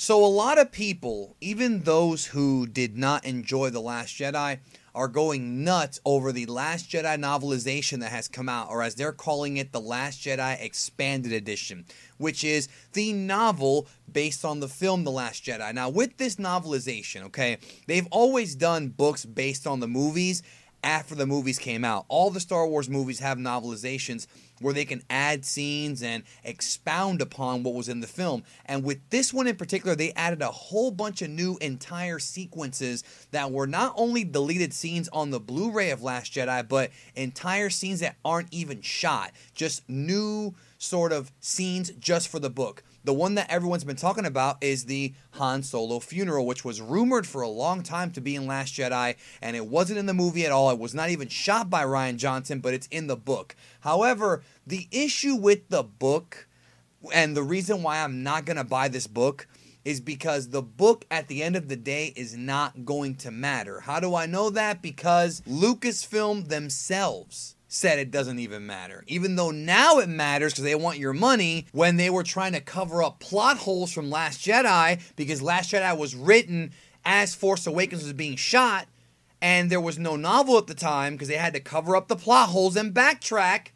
So a lot of people, even those who did not enjoy The Last Jedi, are going nuts over the Last Jedi novelization that has come out, or as they're calling it, The Last Jedi Expanded Edition, which is the novel based on the film The Last Jedi. Now, with this novelization, okay, they've always done books based on the movies after the movies came out. All the Star Wars movies have novelizations where they can add scenes and expound upon what was in the film. And with this one in particular, they added a whole bunch of new entire sequences that were not only deleted scenes on the Blu-ray of Last Jedi, but entire scenes that aren't even shot. Just new sort of scenes just for the book. The one that everyone's been talking about is the Han Solo funeral, which was rumored for a long time to be in Last Jedi, and it wasn't in the movie at all. It was not even shot by Rian Johnson, but it's in the book. However, the issue with the book, and the reason why I'm not going to buy this book, is because the book at the end of the day is not going to matter. How do I know that? Because Lucasfilm themselves said it doesn't even matter. Even though now it matters because they want your money, when they were trying to cover up plot holes from Last Jedi, because Last Jedi was written as Force Awakens was being shot, and there was no novel at the time because they had to cover up the plot holes and backtrack.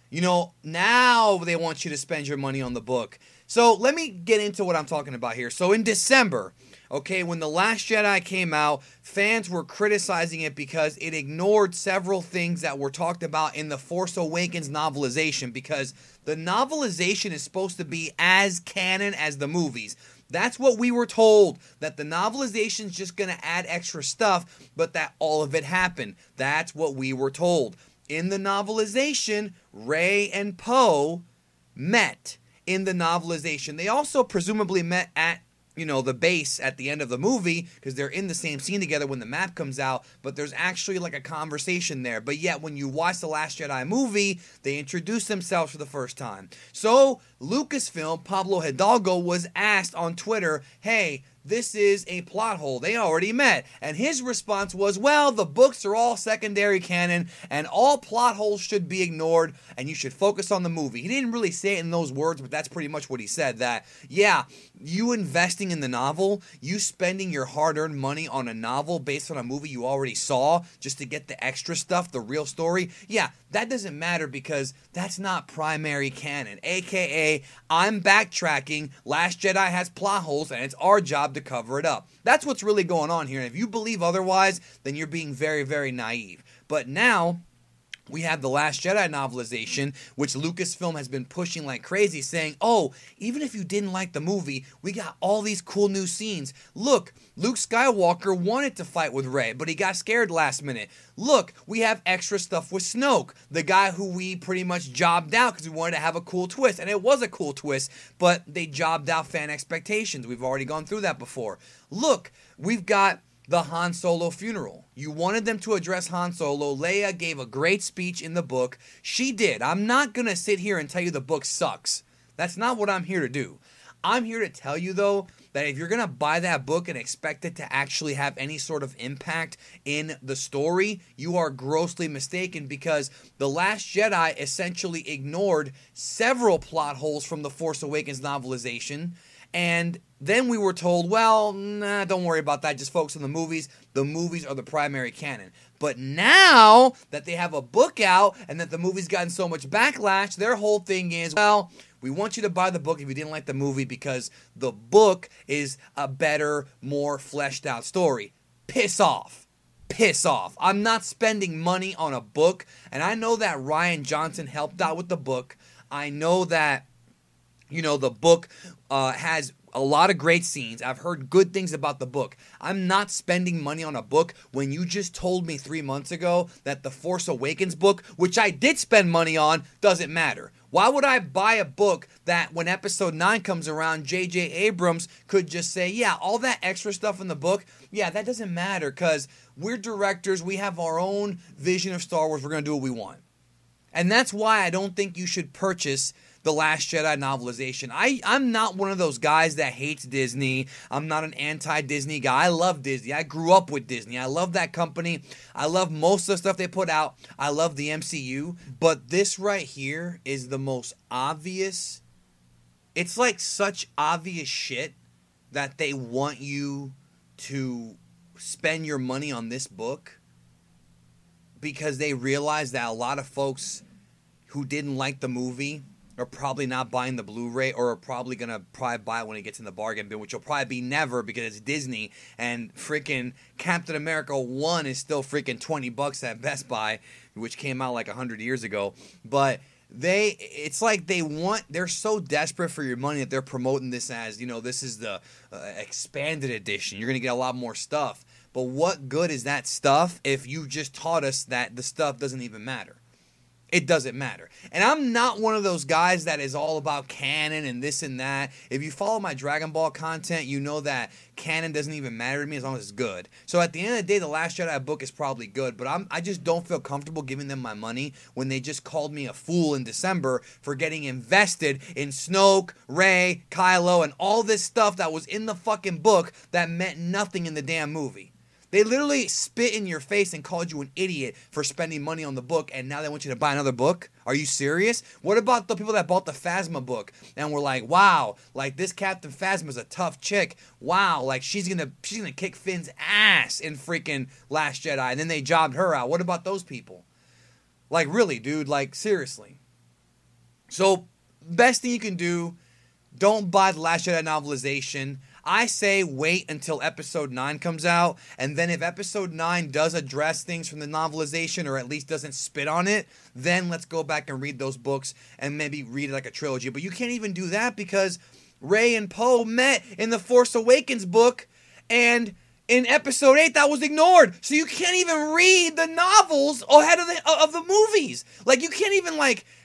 You know, now they want you to spend your money on the book. So let me get into what I'm talking about here. So in December, okay, when The Last Jedi came out, fans were criticizing it because it ignored several things that were talked about in the Force Awakens novelization, because the novelization is supposed to be as canon as the movies. That's what we were told, that the novelization is just going to add extra stuff, but that all of it happened. That's what we were told. In the novelization, Rey and Poe met in the novelization. They also presumably met at, you know, the base at the end of the movie, because they're in the same scene together when the map comes out, but there's actually like a conversation there. But yet when you watch the Last Jedi movie, they introduce themselves for the first time. So Lucasfilm, Pablo Hidalgo, was asked on Twitter, hey, this is a plot hole. They already met. And his response was, well, the books are all secondary canon and all plot holes should be ignored and you should focus on the movie. He didn't really say it in those words, but that's pretty much what he said, that, yeah, you investing in the novel, you spending your hard-earned money on a novel based on a movie you already saw just to get the extra stuff, the real story, yeah, that doesn't matter because that's not primary canon. AKA, I'm backtracking, Last Jedi has plot holes and it's our job to cover it up. That's what's really going on here. And if you believe otherwise, then you're being very, very naive. But now we have the Last Jedi novelization, which Lucasfilm has been pushing like crazy, saying, oh, even if you didn't like the movie, we got all these cool new scenes. Look, Luke Skywalker wanted to fight with Rey, but he got scared last minute. Look, we have extra stuff with Snoke, the guy who we pretty much jobbed out because we wanted to have a cool twist. And it was a cool twist, but they jobbed out fan expectations. We've already gone through that before. Look, we've got the Han Solo funeral. You wanted them to address Han Solo. Leia gave a great speech in the book. She did. I'm not going to sit here and tell you the book sucks. That's not what I'm here to do. I'm here to tell you, though, that if you're going to buy that book and expect it to actually have any sort of impact in the story, you are grossly mistaken, because The Last Jedi essentially ignored several plot holes from the Force Awakens novelization. And then we were told, well, nah, don't worry about that. Just focus on the movies. The movies are the primary canon. But now that they have a book out and that the movie's gotten so much backlash, their whole thing is, well, we want you to buy the book if you didn't like the movie because the book is a better, more fleshed out story. Piss off. Piss off. I'm not spending money on a book. And I know that Rian Johnson helped out with the book. I know that, you know, the book has a lot of great scenes. I've heard good things about the book. I'm not spending money on a book when you just told me 3 months ago that the Force Awakens book, which I did spend money on, doesn't matter. Why would I buy a book that when episode 9 comes around, J.J. Abrams could just say, yeah, all that extra stuff in the book, yeah, that doesn't matter because we're directors. We have our own vision of Star Wars. We're going to do what we want. And that's why I don't think you should purchase The Last Jedi novelization. I'm not one of those guys that hates Disney. I'm not an anti-Disney guy. I love Disney. I grew up with Disney. I love that company. I love most of the stuff they put out. I love the MCU. But this right here is the most obvious. It's like such obvious shit that they want you to spend your money on this book because they realize that a lot of folks who didn't like the movie are probably not buying the Blu-ray, or are probably going to buy it when it gets in the bargain bin, which will probably be never because it's Disney, and freaking Captain America 1 is still freaking $20 at Best Buy, which came out like 100 years ago. But it's like they're so desperate for your money that they're promoting this as, this is the expanded edition. You're going to get a lot more stuff. But what good is that stuff if you just taught us that the stuff doesn't even matter? It doesn't matter. And I'm not one of those guys that is all about canon and this and that. If you follow my Dragon Ball content, you know that canon doesn't even matter to me as long as it's good. So at the end of the day, the Last Jedi book is probably good, but I just don't feel comfortable giving them my money when they just called me a fool in December for getting invested in Snoke, Rey, Kylo, and all this stuff that was in the fucking book that meant nothing in the damn movie. They literally spit in your face and called you an idiot for spending money on the book, and now they want you to buy another book? Are you serious? What about the people that bought the Phasma book and were like, wow, like this Captain Phasma's a tough chick. Wow, like she's gonna kick Finn's ass in freaking Last Jedi, and then they jobbed her out. What about those people? Like really, dude, like seriously. So, best thing you can do, don't buy the Last Jedi novelization. I say wait until episode 9 comes out, and then if episode 9 does address things from the novelization, or at least doesn't spit on it, then let's go back and read those books and maybe read it like a trilogy. But you can't even do that because Rey and Poe met in the Force Awakens book, and in episode 8 that was ignored. So you can't even read the novels ahead of the movies. Like you can't even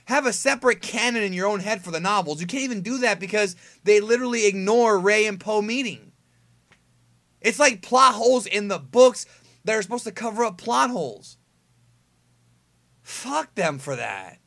have a separate canon in your own head for the novels. You can't even do that because they literally ignore Rey and Poe meeting. It's like plot holes in the books that are supposed to cover up plot holes. Fuck them for that.